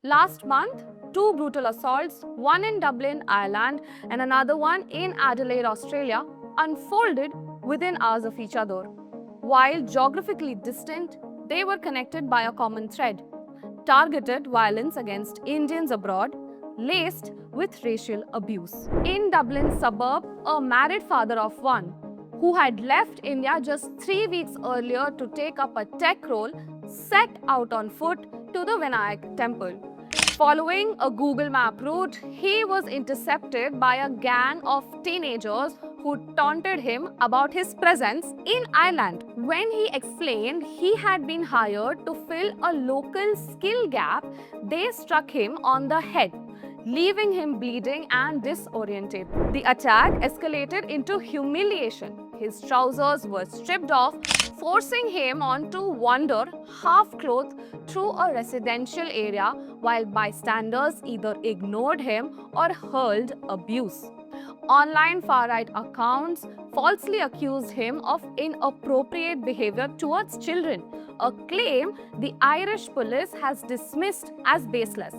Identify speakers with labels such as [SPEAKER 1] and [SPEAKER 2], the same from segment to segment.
[SPEAKER 1] Last month, two brutal assaults, one in Dublin, Ireland, and another one in Adelaide, Australia, unfolded within hours of each other. While geographically distant, they were connected by a common thread: targeted violence against Indians abroad, laced with racial abuse. In Dublin suburb, a married father of one, who had left India just 3 weeks earlier to take up a tech role, set out on foot to the Vinayak temple. Following a Google Map route, he was intercepted by a gang of teenagers who taunted him about his presence in Ireland. When he explained he had been hired to fill a local skill gap, they struck him on the head, leaving him bleeding and disoriented. The attack escalated into humiliation. His trousers were stripped off, forcing him on to wander half-clothed through a residential area while bystanders either ignored him or hurled abuse. Online far-right accounts falsely accused him of inappropriate behavior towards children, a claim the Irish police has dismissed as baseless.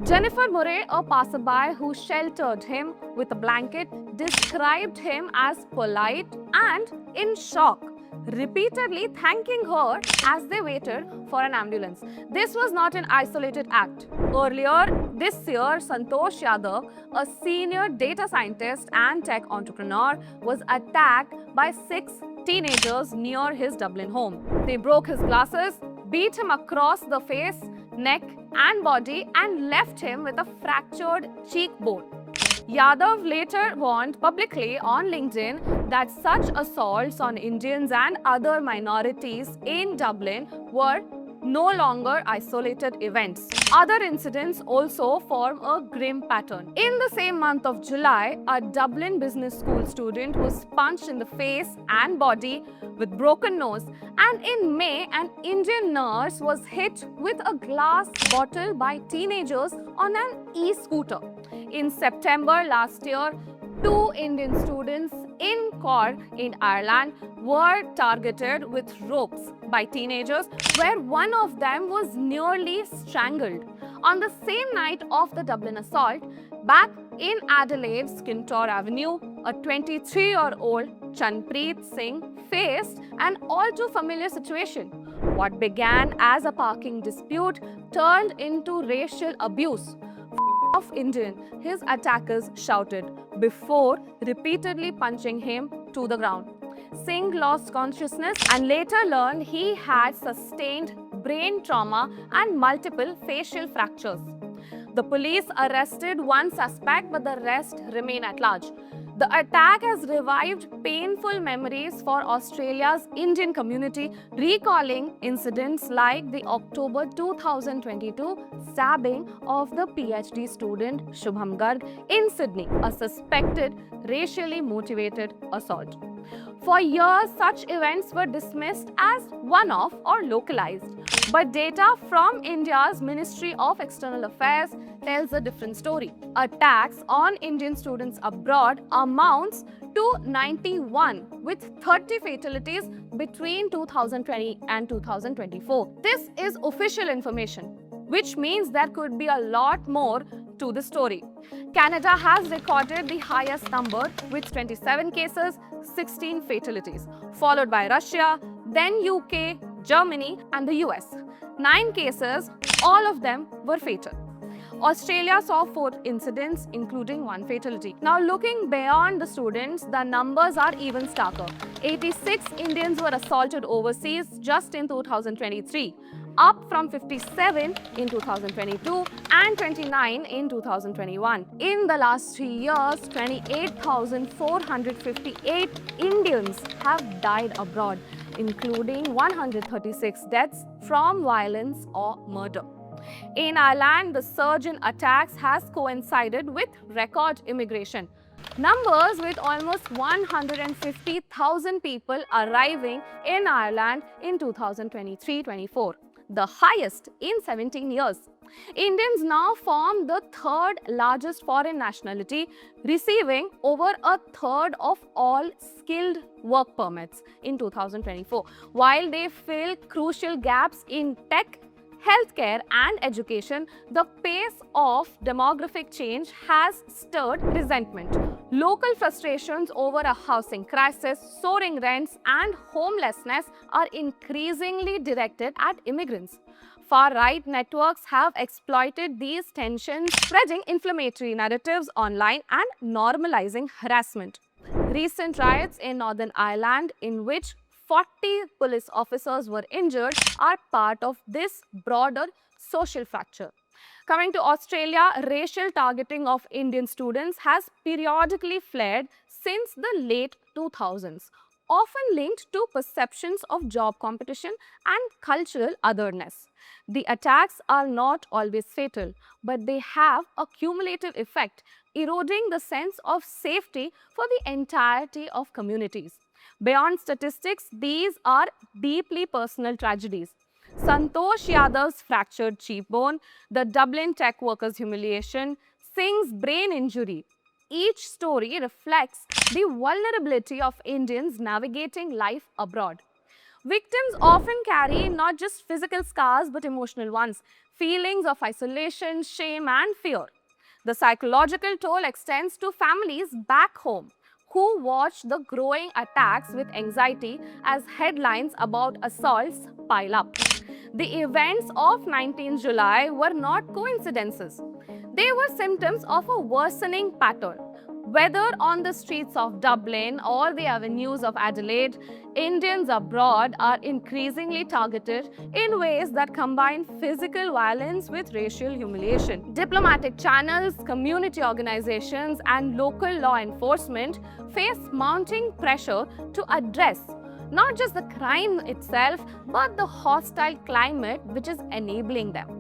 [SPEAKER 1] Jennifer Murray, a passerby who sheltered him with a blanket, described him as polite and in shock, repeatedly thanking her as they waited for an ambulance. This was not an isolated act. Earlier this year, Santosh Yadav, a senior data scientist and tech entrepreneur, was attacked by 6 teenagers near his Dublin home. They broke his glasses, beat him across the face, neck and body, and left him with a fractured cheekbone. Yadav later warned publicly on LinkedIn that such assaults on Indians and other minorities in Dublin were no longer isolated events. Other incidents also form a grim pattern. In the same month of July, a Dublin Business School student was punched in the face and body with broken nose, and in May, an Indian nurse was hit with a glass bottle by teenagers on an e-scooter. In September last year, 2 Indian students in Cork in Ireland were targeted with ropes by teenagers, where one of them was nearly strangled. On the same night of the Dublin assault, back in Adelaide's Kintore Avenue, a 23-year-old Chanpreet Singh faced an all too familiar situation. What began as a parking dispute turned into racial abuse. Of Indian, his attackers shouted before repeatedly punching him to the ground. Singh lost consciousness and later learned he had sustained brain trauma and multiple facial fractures. The police arrested one suspect, but the rest remain at large. The attack has revived painful memories for Australia's Indian community, recalling incidents like the October 2022 stabbing of the PhD student Shubham Garg in Sydney, a suspected racially motivated assault. For years, such events were dismissed as one-off or localized. But data from India's Ministry of External Affairs tells a different story. Attacks on Indian students abroad amounts to 91, with 30 fatalities between 2020 and 2024. This is official information, which means there could be a lot more to the story. Canada has recorded the highest number with 27 cases, 16 fatalities, followed by Russia, then UK, Germany and the US. 9 cases, all of them were fatal. Australia saw 4 incidents, including 1 fatality. Now, looking beyond the students, the numbers are even starker. 86 Indians were assaulted overseas just in 2023, up from 57 in 2022 and 29 in 2021. In the last 3 years, 28,458 Indians have died abroad, including 136 deaths from violence or murder. In Ireland, the surge in attacks has coincided with record immigration. Numbers with almost 150,000 people arriving in Ireland in 2023-24, the highest in 17 years. Indians now form the 3rd largest foreign nationality, receiving over a third of all skilled work permits in 2024, while they fill crucial gaps in tech, healthcare, and education, the pace of demographic change has stirred resentment. Local frustrations over a housing crisis, soaring rents, and homelessness are increasingly directed at immigrants. Far-right networks have exploited these tensions, spreading inflammatory narratives online and normalizing harassment. Recent riots in Northern Ireland, in which 40 police officers were injured, are part of this broader social fracture. Coming to Australia, racial targeting of Indian students has periodically flared since the late 2000s, often linked to perceptions of job competition and cultural otherness. The attacks are not always fatal, but they have a cumulative effect, eroding the sense of safety for the entirety of communities. Beyond statistics, these are deeply personal tragedies. Santosh Yadav's fractured cheekbone, the Dublin tech workers' humiliation, Singh's brain injury. Each story reflects the vulnerability of Indians navigating life abroad. Victims often carry not just physical scars but emotional ones, feelings of isolation, shame, and fear. The psychological toll extends to families back home who watch the growing attacks with anxiety as headlines about assaults pile up. The events of 19 July were not coincidences. They were symptoms of a worsening pattern. Whether on the streets of Dublin or the avenues of Adelaide, Indians abroad are increasingly targeted in ways that combine physical violence with racial humiliation. Diplomatic channels, community organizations, and local law enforcement face mounting pressure to address not just the crime itself, but the hostile climate which is enabling them.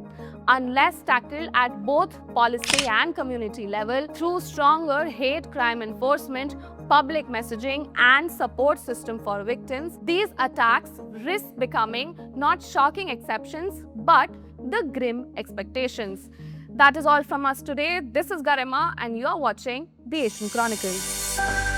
[SPEAKER 1] Unless tackled at both policy and community level through stronger hate crime enforcement, public messaging, and support system for victims, these attacks risk becoming not shocking exceptions but the grim expectations. That is all from us today. This is Garima and you are watching The Asian Chronicles.